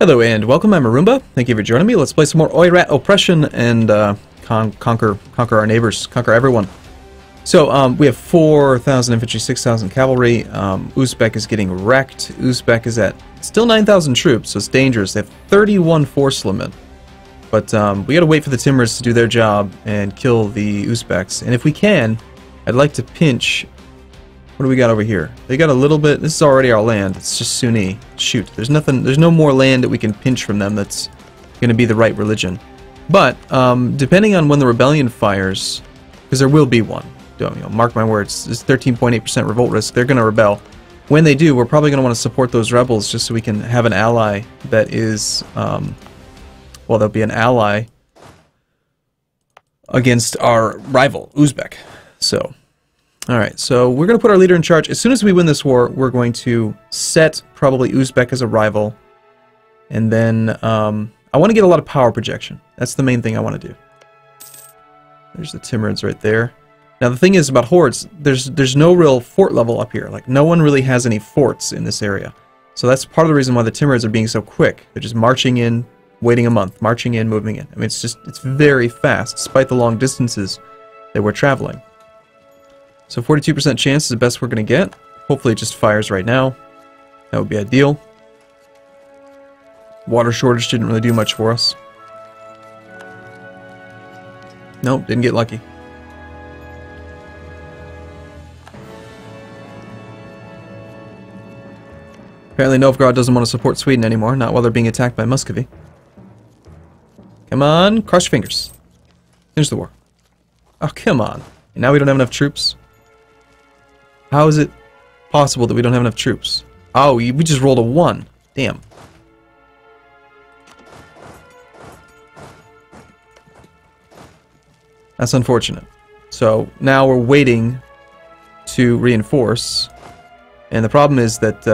Hello and welcome, I'm Arumba. Thank you for joining me. Let's play some more Oirat Oppression and conquer our neighbors, conquer everyone. So we have 4,000 infantry, 6,000 cavalry. Uzbek is getting wrecked. Uzbek is at still 9,000 troops, so it's dangerous. They have 31 force limit. But we gotta wait for the Timurs to do their job and kill the Uzbeks. And if we can, I'd like to pinch... What do we got over here? They got a little bit... This is already our land. It's just Sunni. Shoot. There's nothing... There's no more land that we can pinch from them that's going to be the right religion. But, depending on when the rebellion fires, because there will be one. Don't, you know, mark my words. It's 13.8% revolt risk. They're going to rebel. When they do, we're probably going to want to support those rebels just so we can have an ally that is... well, there'll be an ally against our rival, Uzbek. So... Alright, so we're going to put our leader in charge. As soon as we win this war, we're going to set probably Uzbek as a rival. And then, I want to get a lot of power projection. That's the main thing I want to do. There's the Timurids right there. Now the thing is about hordes, there's no real fort level up here. Like, no one really has any forts in this area. So that's part of the reason why the Timurids are being so quick. They're just marching in, waiting a month, marching in, moving in. I mean, it's very fast, despite the long distances that we're traveling. So 42% chance is the best we're going to get. Hopefully it just fires right now. That would be ideal. Water shortage didn't really do much for us. Nope, didn't get lucky. Apparently Novgorod doesn't want to support Sweden anymore, not while they're being attacked by Muscovy. Come on, cross your fingers. Finish the war. Oh, come on. And now we don't have enough troops. How is it possible that we don't have enough troops? Oh, we just rolled a 1. Damn. That's unfortunate. So now we're waiting to reinforce. And the problem is that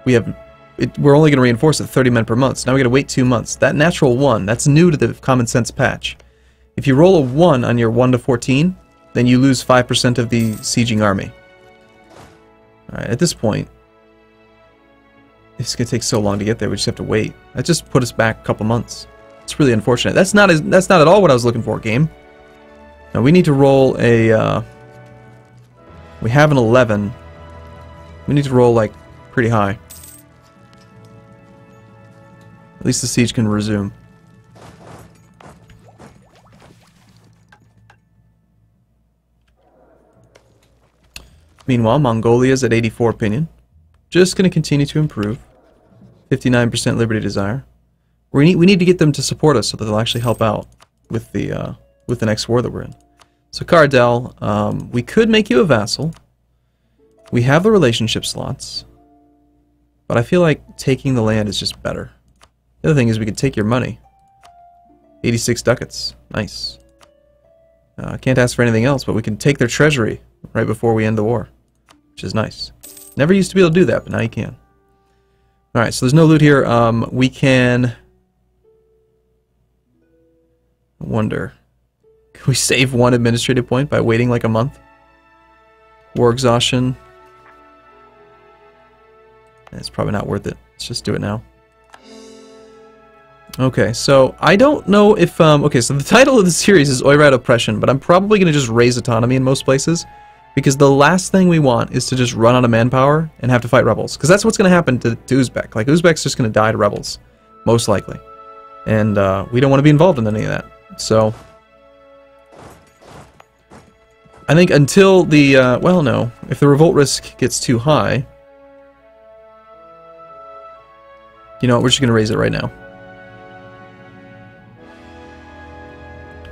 we're only going to reinforce at 30 men per month. So now we got to wait 2 months. That natural 1, that's new to the common sense patch. If you roll a 1 on your 1 to 14, then you lose 5% of the sieging army. Alright, at this point, it's going to take so long to get there, we just have to wait. That just put us back a couple months. It's really unfortunate. That's not at all what I was looking for, game. Now we need to roll a, we have an 11. We need to roll, like, pretty high. At least the siege can resume. Meanwhile, Mongolia's at 84 opinion. Just going to continue to improve. 59% liberty desire. We need to get them to support us so that they'll actually help out with the next war that we're in. So Kardel, we could make you a vassal. We have the relationship slots. But I feel like taking the land is just better. The other thing is we could take your money. 86 ducats. Nice. Can't ask for anything else, but we can take their treasury right before we end the war, which is nice. Never used to be able to do that, but now you can. Alright, so there's no loot here. We can... I wonder... Can we save 1 administrative point by waiting like a month? War exhaustion. It's probably not worth it. Let's just do it now. Okay, so I don't know if... okay, so the title of the series is Oirat Oppression, but I'm probably going to just raise autonomy in most places. Because the last thing we want is to just run out of manpower and have to fight rebels. Because that's what's going to happen to Uzbek. Like, Uzbek's just going to die to rebels. Most likely. And we don't want to be involved in any of that. So... I think until the... well, no. If the revolt risk gets too high... You know what, we're just going to raise it right now.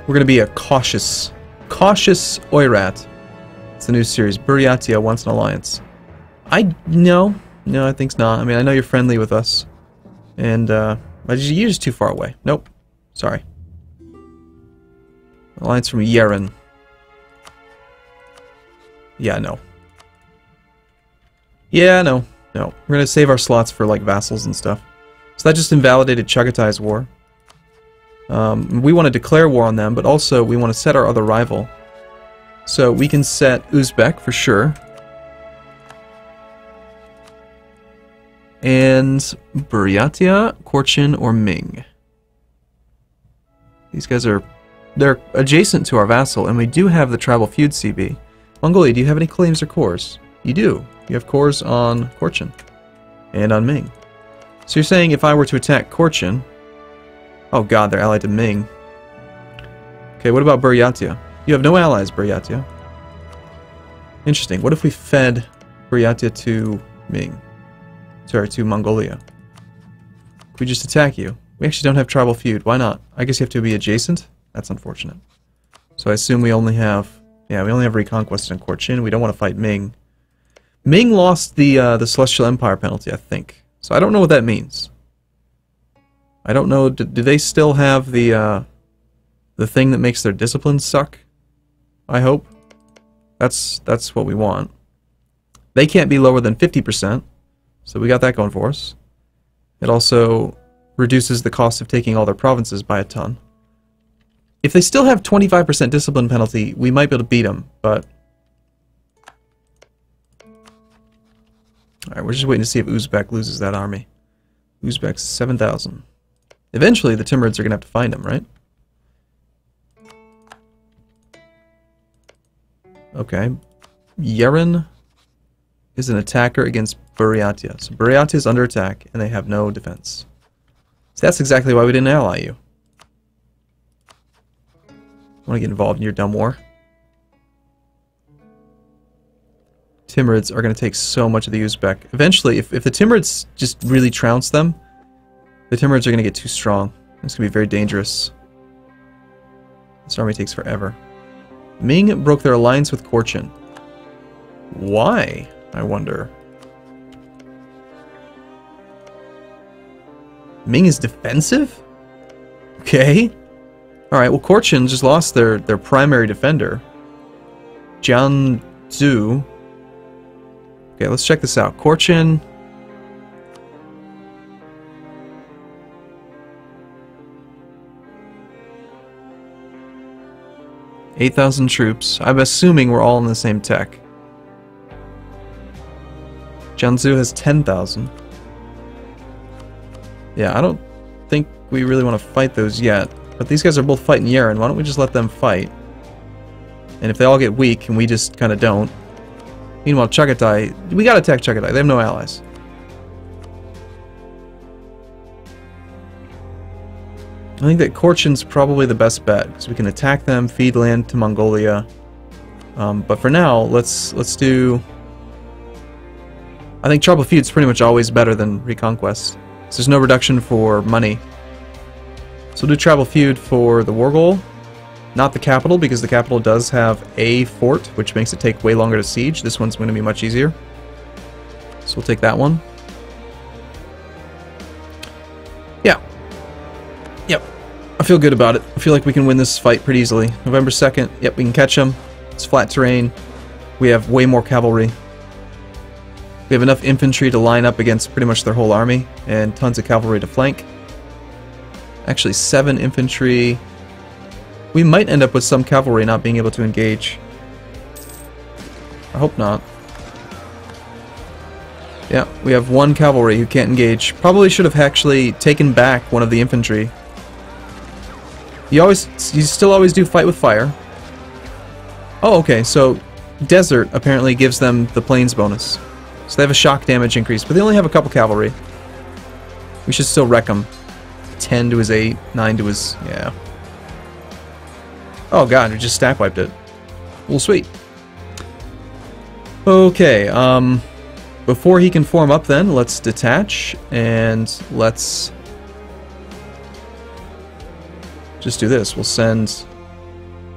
We're going to be a cautious Oirat. It's the new series. Buryatia wants an alliance. No, I think's not. I mean, I know you're friendly with us. And, but you're just too far away. Nope. Sorry. Alliance from Yeren. Yeah, no. Yeah, no. We're gonna save our slots for, like, vassals and stuff. So that just invalidated Chagatai's war. We want to declare war on them, but also we want to set our other rival. So we can set Uzbek for sure. And Buryatia, Korchin, or Ming. These guys they're adjacent to our vassal, and we do have the tribal feud CB. Mongolia, do you have any claims or cores? You do. You have cores on Korchin and on Ming. So you're saying if I were to attack Korchin... Oh god, they're allied to Ming. Okay, what about Buryatia? You have no allies, Buryatia. Interesting. What if we fed Buryatia to Ming? Sorry, to Mongolia. Could we just attack you? We actually don't have tribal feud. Why not? I guess you have to be adjacent? That's unfortunate. So I assume we only have... Yeah, we only have Reconquest and Korchin. We don't want to fight Ming. Ming lost the Celestial Empire penalty, I think. So I don't know what that means. I don't know. Do they still have the thing that makes their discipline suck? I hope. That's what we want. They can't be lower than 50%. So we got that going for us. It also reduces the cost of taking all their provinces by a ton. If they still have 25% discipline penalty, we might be able to beat them, but... Alright, we're just waiting to see if Uzbek loses that army. Uzbek's 7,000. Eventually, the Timurids are going to have to find him, right? Okay. Yeren is an attacker against Buryatia. So Buryatia is under attack, and they have no defense. So that's exactly why we didn't ally you. Want to get involved in your dumb war? Timurids are going to take so much of the Uzbek. Eventually, if the Timurids just really trounce them, the Timurids are going to get too strong. It's going to be very dangerous. This army takes forever. Ming broke their alliance with Korchin. Why, I wonder? Ming is defensive? Okay. Alright, well Korchin just lost their primary defender. Jianzhu. Okay, let's check this out. Korchin... $8,000 troops. I'm assuming we're all in the same tech. Jianzhu has 10,000. Yeah, I don't think we really want to fight those yet. But these guys are both fighting Yeren. Why don't we just let them fight? And if they all get weak and we just kind of don't. Meanwhile, Chagatai... We gotta attack Chagatai. They have no allies. I think that Korchin's probably the best bet, because we can attack them, feed land to Mongolia. But for now, let's do... I think Tribal Feud's pretty much always better than Reconquest. So there's no reduction for money. So we'll do Tribal Feud for the war goal. Not the capital, because the capital does have a fort, which makes it take way longer to siege. This one's going to be much easier. So we'll take that one. Yeah. Yep. I feel good about it. I feel like we can win this fight pretty easily. November 2nd. Yep, we can catch them. It's flat terrain. We have way more cavalry. We have enough infantry to line up against pretty much their whole army, and tons of cavalry to flank. Actually, 7 infantry. We might end up with some cavalry not being able to engage. I hope not. Yeah, we have 1 cavalry who can't engage. Probably should have actually taken back one of the infantry. You still always do fight with fire. Oh, okay, so desert apparently gives them the plains bonus. So they have a shock damage increase, but they only have a couple cavalry. We should still wreck them. 10 to his 8, 9 to his... yeah. Oh god, we just stack wiped it. Well, sweet. Okay, before he can form up then, let's detach, and let's just do this. We'll send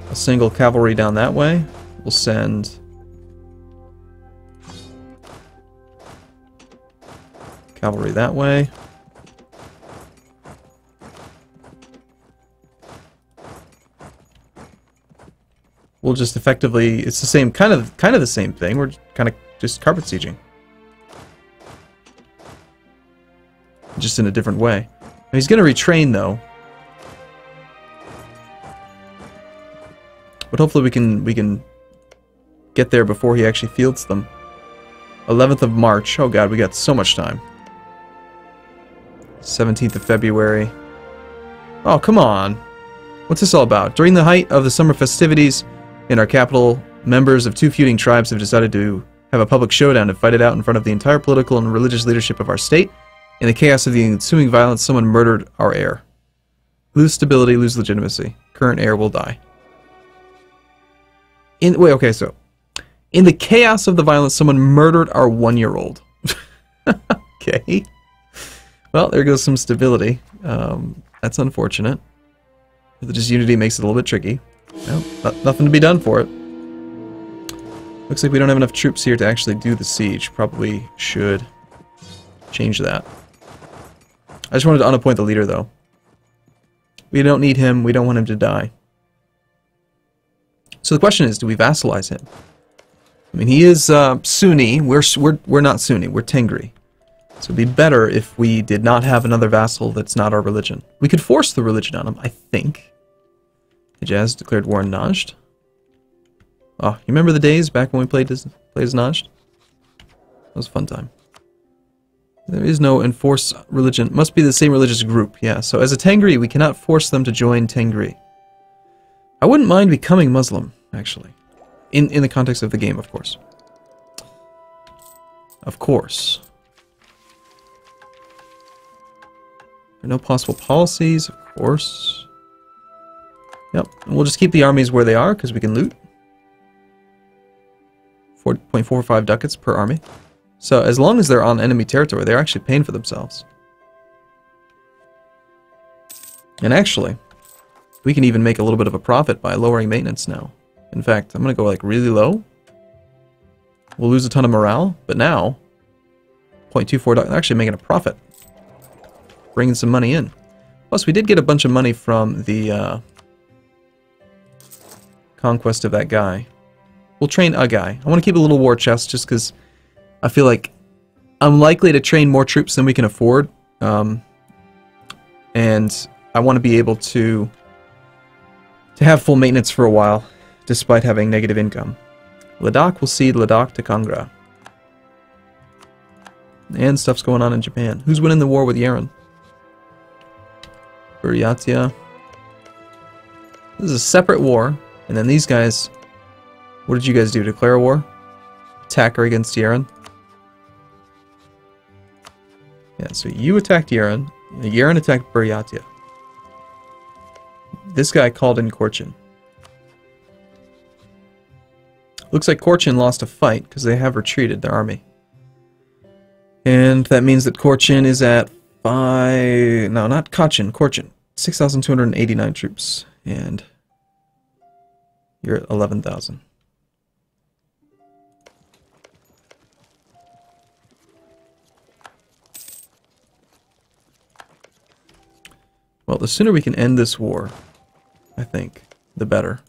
a single cavalry down that way. We'll send cavalry that way. We'll just effectively, it's the same, kind of the same thing. We're kind of just carpet sieging. Just in a different way. Now he's going to retrain though. But hopefully we can get there before he actually fields them. 11th of March. Oh god, we got so much time. 17th of February. Oh, come on. What's this all about? During the height of the summer festivities in our capital, members of two feuding tribes have decided to have a public showdown and fight it out in front of the entire political and religious leadership of our state. In the chaos of the ensuing violence, someone murdered our heir. Lose stability, lose legitimacy. Current heir will die. In the chaos of the violence, someone murdered our 1-year-old. Okay. Well, there goes some stability. That's unfortunate. Religious unity makes it a little bit tricky. Well, nothing to be done for it. Looks like we don't have enough troops here to actually do the siege. Probably should change that. I just wanted to unappoint the leader, though. We don't need him. We don't want him to die. So the question is, do we vassalize him? I mean, he is Sunni. We're not Sunni. We're Tengri. So it'd be better if we did not have another vassal that's not our religion. We could force the religion on him, I think. Hijaz declared war on Najd. Oh, you remember the days back when we played as Najd? That was a fun time. There is no enforce religion. Must be the same religious group, yeah. So as a Tengri, we cannot force them to join Tengri. I wouldn't mind becoming Muslim, actually. In the context of the game, of course. Of course. There are no possible policies, of course. Yep, and we'll just keep the armies where they are, because we can loot. 4.45 ducats per army. So as long as they're on enemy territory, they're actually paying for themselves. And actually, we can even make a little bit of a profit by lowering maintenance now. In fact, I'm going to go like really low. We'll lose a ton of morale, but now, 0.24 ducats, actually making a profit. Bringing some money in. Plus, we did get a bunch of money from the conquest of that guy. We'll train a guy. I want to keep a little war chest just because I feel like I'm likely to train more troops than we can afford. And I want to be able to have full maintenance for a while, despite having negative income. Ladakh will cede Ladakh to Kangra. And stuff's going on in Japan. Who's winning the war with Yaren? Buryatia. This is a separate war. And then these guys... What did you guys do? Declare a war? Attacker against Yaren? Yeah, so you attacked Yaren. Yaren attacked Buryatia. This guy called in Korchin. Looks like Korchin lost a fight because they have retreated their army. And that means that Korchin is at 5... No, not Kachin, Korchin. 6,289 troops. And you're at 11,000. Well, the sooner we can end this war, I think, the better.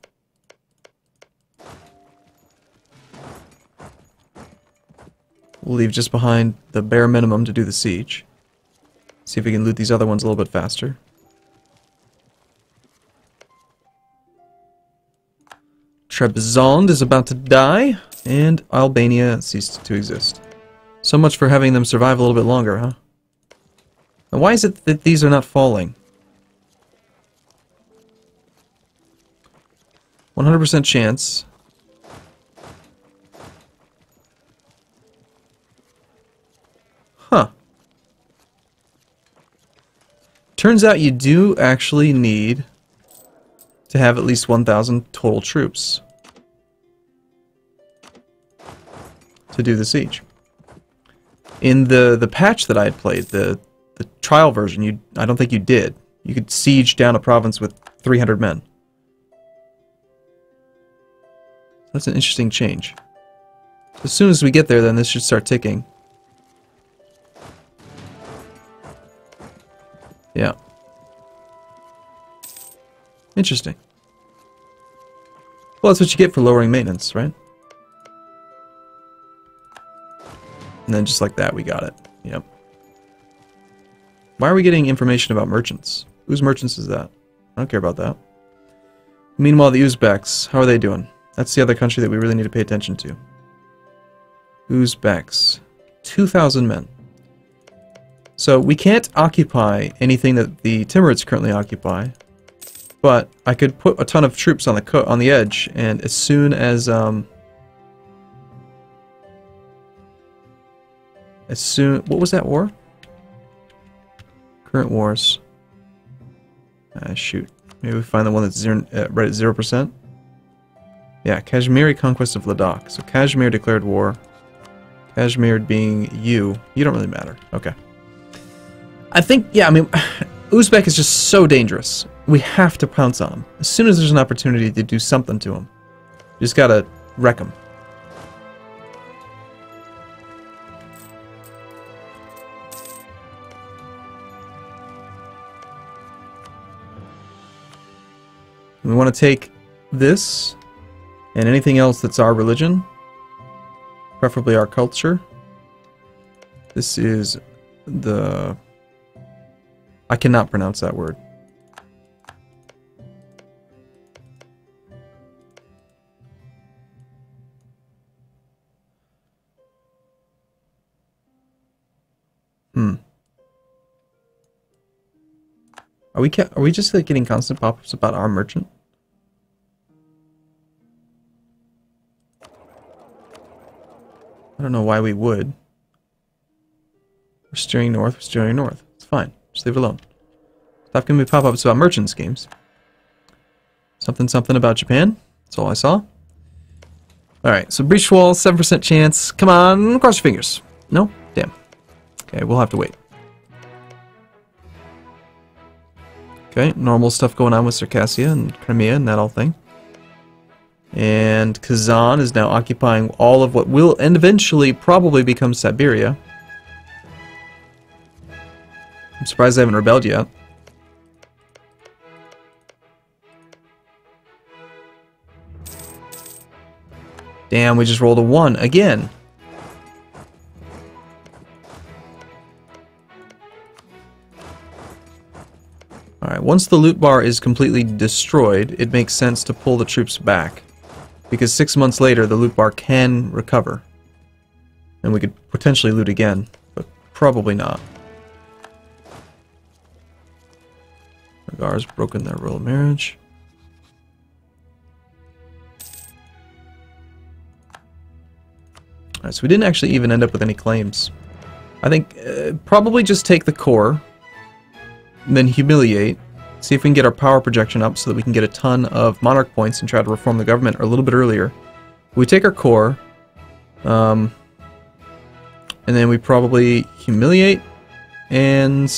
We'll leave just behind the bare minimum to do the siege. See if we can loot these other ones a little bit faster. Trebizond is about to die, and Albania ceased to exist. So much for having them survive a little bit longer, huh? Now, why is it that these are not falling? 100% chance. Huh. Turns out you do actually need to have at least 1,000 total troops to do the siege. In the patch that I had played, the trial version, I don't think you did. You could siege down a province with 300 men. That's an interesting change. As soon as we get there, then this should start ticking. Yeah. Interesting. Well, that's what you get for lowering maintenance, right? And then just like that, we got it. Yep. Why are we getting information about merchants? Whose merchants is that? I don't care about that. Meanwhile, the Uzbeks, how are they doing? That's the other country that we really need to pay attention to. Uzbeks. 2,000 men. So we can't occupy anything that the Timurids currently occupy, but I could put a ton of troops on the edge, and as soon as what was that war? Current wars. Shoot. Maybe we find the one that's right at 0%. Yeah, Kashmiri conquest of Ladakh. So Kashmir declared war. Kashmir being you. You don't really matter. Okay. I think, yeah, I mean, Uzbek is just so dangerous. We have to pounce on him. As soon as there's an opportunity to do something to him, you just gotta wreck him. We want to take this and anything else that's our religion, preferably our culture. This is the... I cannot pronounce that word. Are we just like getting constant pop-ups about our merchant? I don't know why we would. We're steering north, we're steering north. It's fine. Just leave it alone. Stop giving me pop-ups about merchant schemes. Something something about Japan. That's all I saw. Alright, so breach wall, 7% chance. Come on, cross your fingers. No? Damn. Okay, we'll have to wait. Okay, normal stuff going on with Circassia and Crimea and that all thing. And Kazan is now occupying all of what will and eventually probably become Siberia. I'm surprised they haven't rebelled yet. Damn, we just rolled a 1 again. Alright, once the loot bar is completely destroyed, it makes sense to pull the troops back. Because 6 months later, the loot bar can recover. And we could potentially loot again, but probably not. Nagar's broken their royal marriage. Alright, so we didn't actually even end up with any claims. I think probably just take the core, and then humiliate, see if we can get our power projection up so that we can get a ton of monarch points and try to reform the government a little bit earlier. We take our core, and then we probably humiliate, and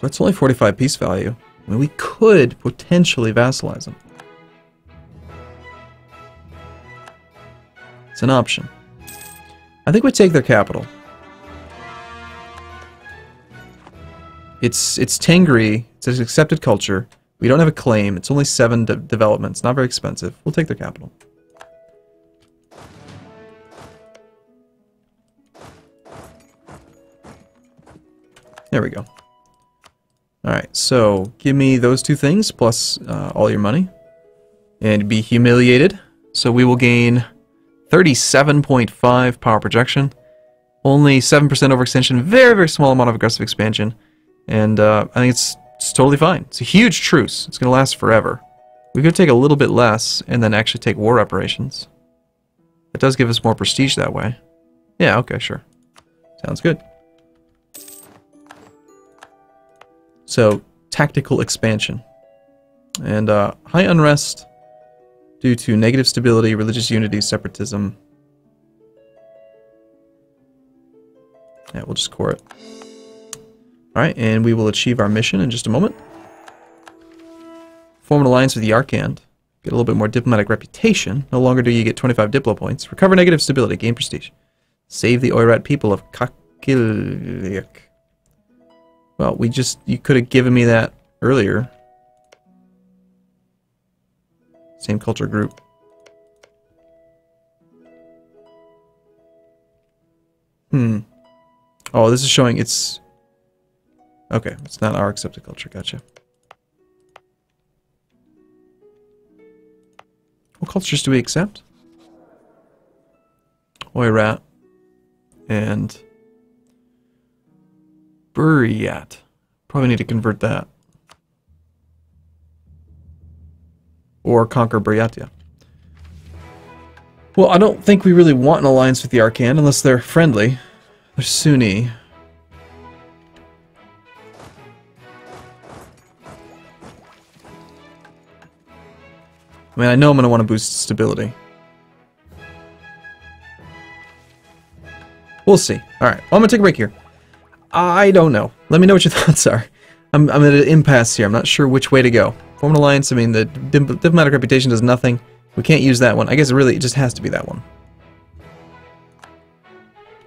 that's only 45 peace value. I mean, we could potentially vassalize them. It's an option. I think we take their capital. It's Tengri. It's an accepted culture. We don't have a claim. It's only 7 developments. Not very expensive. We'll take their capital. There we go. Alright, so give me those 2 things plus all your money. And be humiliated. So we will gain 37.5 power projection. Only 7% overextension. Very, very small amount of aggressive expansion. And I think it's totally fine. It's a huge truce. It's going to last forever. We could take a little bit less and then actually take war reparations. It does give us more prestige that way. Yeah, okay, sure. Sounds good. So, tactical expansion. And high unrest due to negative stability, religious unity, separatism. Yeah, we'll just core it. Alright, and we will achieve our mission in just a moment. Form an alliance with the Arcand. Get a little bit more diplomatic reputation. No longer do you get 25 diplo points. Recover negative stability. Gain prestige. Save the Oirat people of Kakiliak. Well, you could have given me that earlier. Same culture group. Oh, this is showing it's... Okay, it's not our accepted culture, gotcha. What cultures do we accept? Oirat and Buryat. Probably need to convert that. Or conquer Buryatia. Well, I don't think we really want an alliance with the Arcan unless they're friendly. They're Sunni. I mean, I know I'm going to want to boost stability. We'll see. Alright, well, I'm going to take a break here. I don't know. Let me know what your thoughts are. I'm at an impasse here. I'm not sure which way to go. Form an alliance, I mean, the diplomatic reputation does nothing. We can't use that one. I guess it just has to be that one.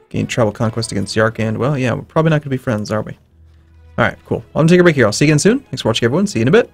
Gain tribal conquest against the Arcan. Well, yeah, we're probably not going to be friends, are we? Alright, cool. Well, I'm going to take a break here. I'll see you again soon. Thanks for watching, everyone. See you in a bit.